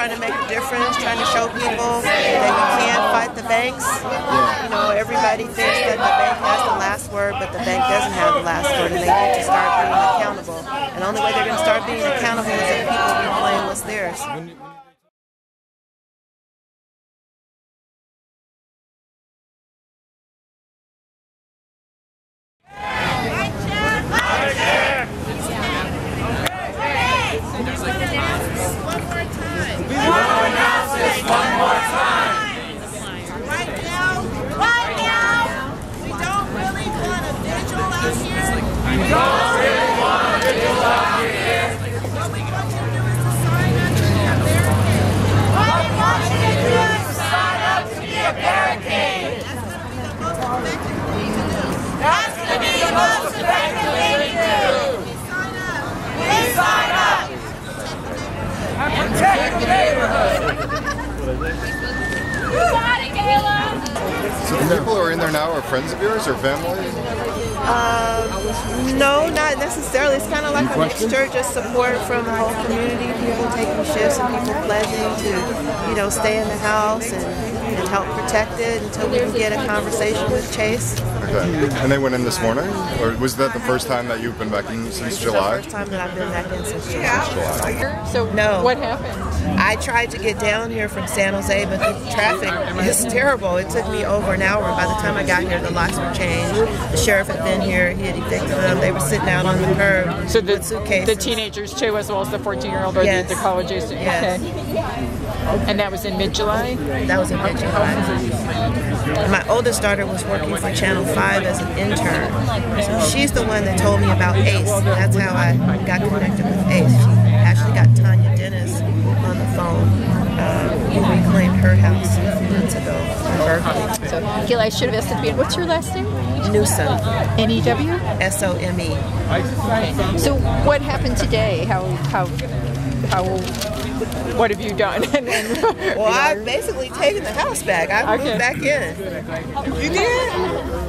trying to make a difference, trying to show people that you can fight the banks. You know, everybody thinks that the bank has the last word, but the bank doesn't have the last word, and they need to start being accountable. And the only way they're going to start being accountable is if people reclaim what's theirs. So the people who are in there now are friends of yours or family? No, not necessarily. It's kind of like a mixture, just support from the whole community, people taking shifts and people pledging to, you know, stay in the house and help protect it until we can get a conversation with Chase. Okay. And they went in this morning? Or was that the first time that you've been back in since July? This is the first time that I've been back in since July. So no. What happened? I tried to get down here from San Jose, but the traffic is terrible. It took me over an hour. By the time I got here, the locks were changed. The sheriff had been here. He had evicted them. They were sitting out on the curb with suitcases. The teenagers too, as well as the 14-year-old or the college age. Yes. Okay. And that was in mid-July? That was in mid-July. My oldest daughter was working for Channel 5 as an intern. So she's the one that told me about ACE. That's how I got connected with ACE. She actually got Tanya Dennis on the phone, who reclaimed her house a few months ago in Berkeley. So, Gayla, I should have asked at the beginning, what's your last name? Newsome. N-E-W? S-O-M-E. Okay. So what happened today? What have you done? Well, I've basically taken the house back. I moved back in. You did?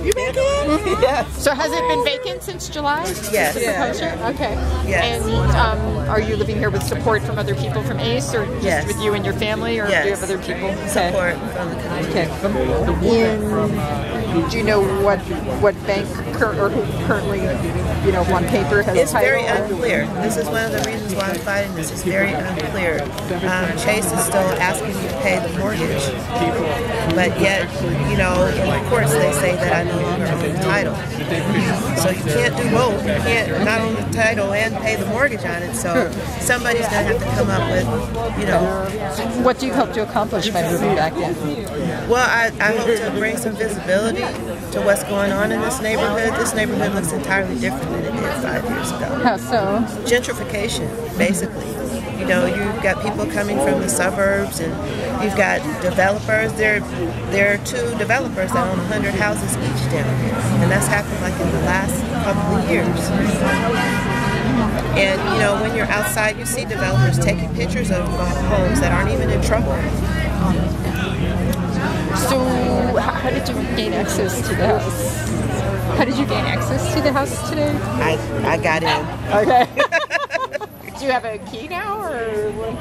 You back in? Yes. So has it been vacant since July? Yes. Okay. Yes. And are you living here with support from other people from ACE, or just with you and your family, or do you have other people? Support from the community. Okay. Do you know what bank or who currently, you know, on paper has It's title? very unclear. This is one of the reasons why I'm fighting this. It's very unclear. Chase is still asking me to pay the mortgage, but yet, you know, in the courts they say that I no longer own the title. So you can't do both. You can't not own the title and pay the mortgage on it. So somebody's going to have to come up with, you know. What do you hope to accomplish by moving back in? Well, I hope to bring some visibility to what's going on in this neighborhood. This neighborhood looks entirely different than it did 5 years ago. How so? Gentrification, basically. You know, you've got people coming from the suburbs, and you've got developers. There are 2 developers that own 100 houses each down here, and that's happened like in the last couple of years. And you know, when you're outside, you see developers taking pictures of homes that aren't even in trouble. So, how did you gain access to the house? How did you gain access to the house today? I got in. Okay. Do you have a key now, or what?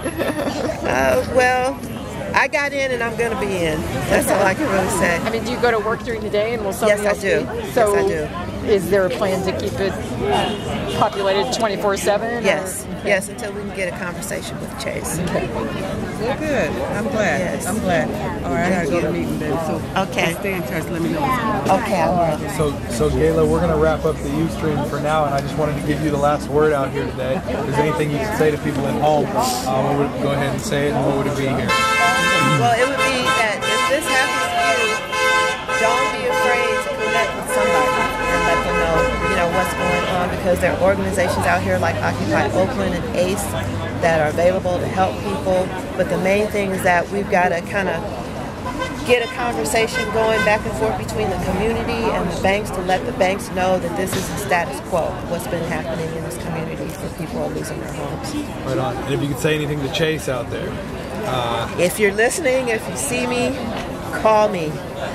Well, I got in and I'm going to be in. That's all I can really say. I mean, do you go to work during the day and will somebody else do? So yes, I do. Is there a plan to keep it populated 24/7? Yes. Yes, until we can get a conversation with Chase. Okay. Well, good. I'm glad. Yes. I'm glad. All right, I gotta go to the meeting, baby. So stay in touch. Let me know what's going on. Okay, I will. So Gayla, we're going to wrap up the Ustream for now, and I just wanted to give you the last word out here today. If there's anything you can say to people at home, go ahead and say it, and what would it be here? Well, it would be that if this happens to you, don't be afraid to connect with somebody and let them know, you know, what's going on, because there are organizations out here like Occupy Oakland and ACE that are available to help people. But the main thing is that we've got to kind of get a conversation going back and forth between the community and the banks to let the banks know that this is the status quo, what's been happening in this community for people who are losing their homes. Right on. And if you could say anything to Chase out there. If you're listening, if you see me, call me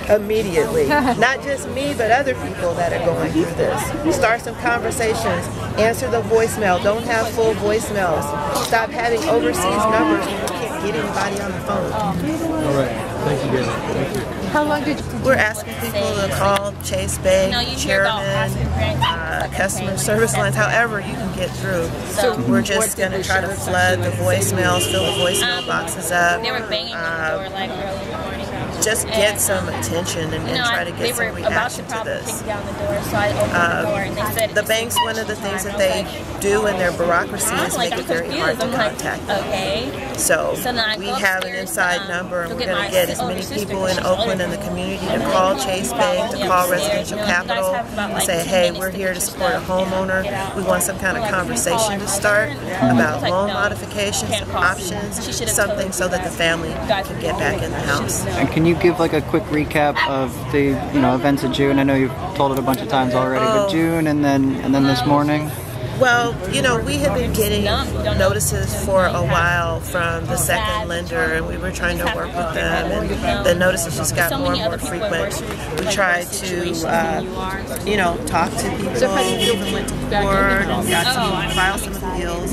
immediately. Not just me, but other people that are going through this. Start some conversations. Answer the voicemail. Don't have full voicemails. Stop having overseas numbers when you can't get anybody on the phone. All right. Thank you, Gayla. Thank you. How long did you? We're asking people to call Chase Bank, chairman, customer service lines, however you can get through. So we're just going to try to flood the voicemails, fill the voicemail boxes up. They were banging on the door like early in the morning. Just get some attention and try to get some reaction to this. Down the door, so I opened the door and they said the banks, one of the things that they do in their bureaucracy is make it very hard to contact. Okay. So we have an inside number, and we're going to get as many people in Oakland and the community to call Chase Bank, to call Residential Capital, and say, hey, we're here to support a homeowner. We want some kind of conversation to start about loan modifications, options, something so that the family can get back in the house. And can you give like a quick recap of the events of June? I know you've told it a bunch of times already, but June and then this morning. Well, we have been getting notices for a while from the second lender, and we were trying to work with them, and the notices just got more and more frequent. We tried to, talk to people, even went to court and got to file some appeals.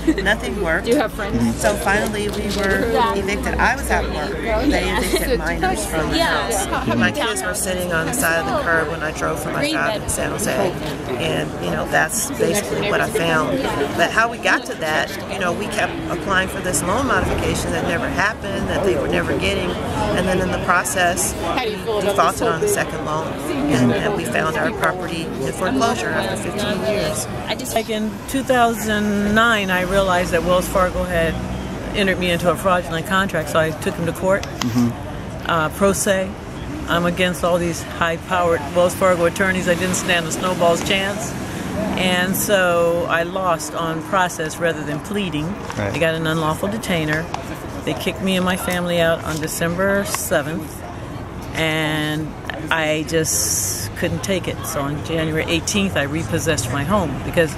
And nothing worked. Do you have friends? So finally we were evicted. I was at work. They evicted minors from the house. My kids were sitting on the side of the curb when I drove from my job in San Jose, and that's basically what I found. But how we got to that, we kept applying for this loan modification that never happened, that they were never getting, and then in the process we defaulted on the second loan, and we found our property in foreclosure after 15 years. Like in 2009, I realized that Wells Fargo had entered me into a fraudulent contract, so I took him to court, pro se. I'm against all these high-powered Wells Fargo attorneys. I didn't stand a snowball's chance. And so I lost on process rather than pleading. Right. I got an unlawful detainer. They kicked me and my family out on December 7th, and I just couldn't take it. So on January 18th, I repossessed my home because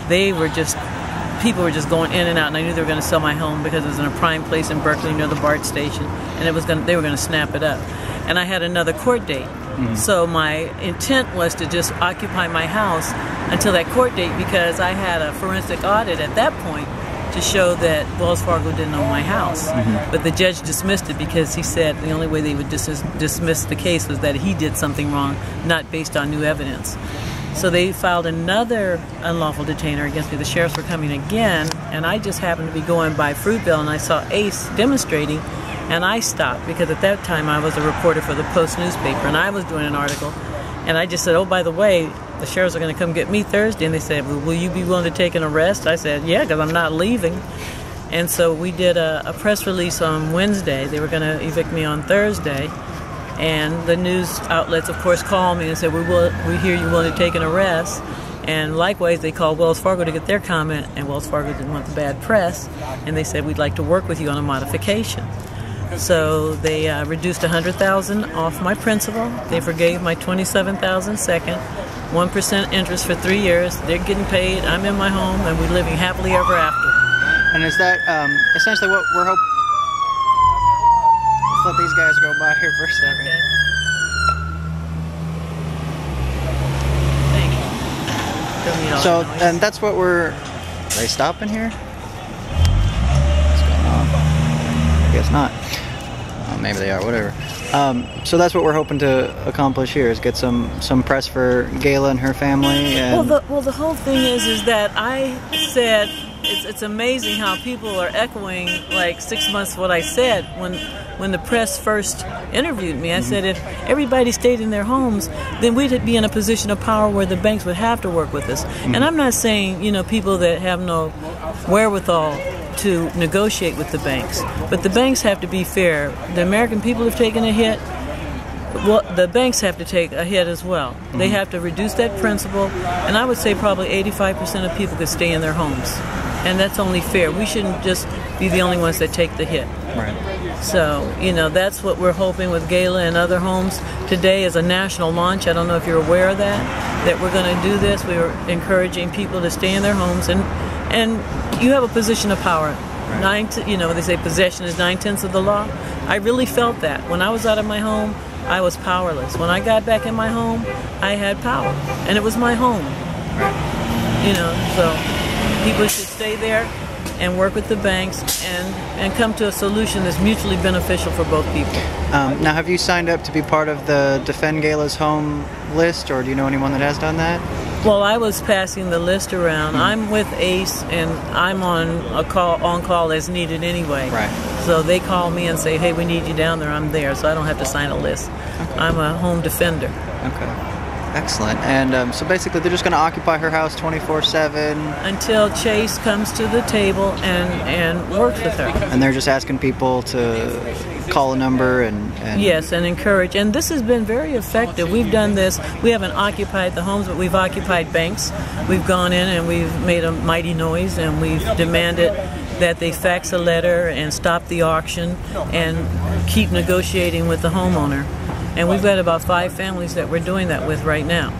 people were just going in and out, and I knew they were going to sell my home because it was in a prime place in Berkeley near the BART station, and they were going to snap it up. And I had another court date. So my intent was to just occupy my house until that court date, because I had a forensic audit at that point to show that Wells Fargo didn't own my house. But the judge dismissed it because he said the only way they would dismiss the case was that he did something wrong, not based on new evidence. So they filed another unlawful detainer against me. The sheriffs were coming again, and I just happened to be going by Fruitvale, and I saw ACE demonstrating. And I stopped because at that time I was a reporter for the Post newspaper, and I was doing an article. And I just said, oh, by the way, the sheriffs are going to come get me Thursday. And they said, well, will you be willing to take an arrest? I said, yeah, because I'm not leaving. And so we did a press release on Wednesday. They were going to evict me on Thursday. And the news outlets, of course, called me and said, we hear you're willing to take an arrest. And likewise, they called Wells Fargo to get their comment, and Wells Fargo didn't want the bad press. And they said, we'd like to work with you on a modification. So they reduced $100,000 off my principal. They forgave my $27,000 second, 1% interest for 3 years. They're getting paid. I'm in my home, and we're living happily ever after. And is that essentially what we're hoping? Let's let these guys go by here for a second. Okay. Thank you. So, and that's what are they stopping here? What's going on? I guess not. Maybe they are, whatever. So that's what we're hoping to accomplish here, is get some press for Gayla and her family. And well, the whole thing is that I said it's amazing how people are echoing like 6 months what I said when the press first interviewed me. I said if everybody stayed in their homes, then we'd be in a position of power where the banks would have to work with us. And I'm not saying people that have no wherewithal to negotiate with the banks, but the banks have to be fair. The American people have taken a hit. Well, the banks have to take a hit as well. They have to reduce that principal, and I would say probably 85% of people could stay in their homes, and that's only fair. We shouldn't just be the only ones that take the hit. Right. So, that's what we're hoping with Gayla and other homes. Today is a national launch. I don't know if you're aware of that we're going to do this. We are encouraging people to stay in their homes, and you have a position of power. They say possession is 9/10 of the law. I really felt that. When I was out of my home, I was powerless. When I got back in my home, I had power, and it was my home. So people should stay there and work with the banks and come to a solution that's mutually beneficial for both people. Now, have you signed up to be part of the Defend Gayla's Home list, or do you know anyone that has done that? Well, I was passing the list around. I'm with ACE, and I'm on call as needed anyway. Right. So they call me and say, hey, we need you down there. I'm there, so I don't have to sign a list. Okay. I'm a home defender. Okay. Excellent. And so basically they're just going to occupy her house 24/7? Until Chase comes to the table and works with her. And they're just asking people to call a number and... Yes, and encourage. And this has been very effective. We've done this. We haven't occupied the homes, but we've occupied banks. We've gone in and we've made a mighty noise, and we've demanded that they fax a letter and stop the auction and keep negotiating with the homeowner. And we've got about 5 families that we're doing that with right now.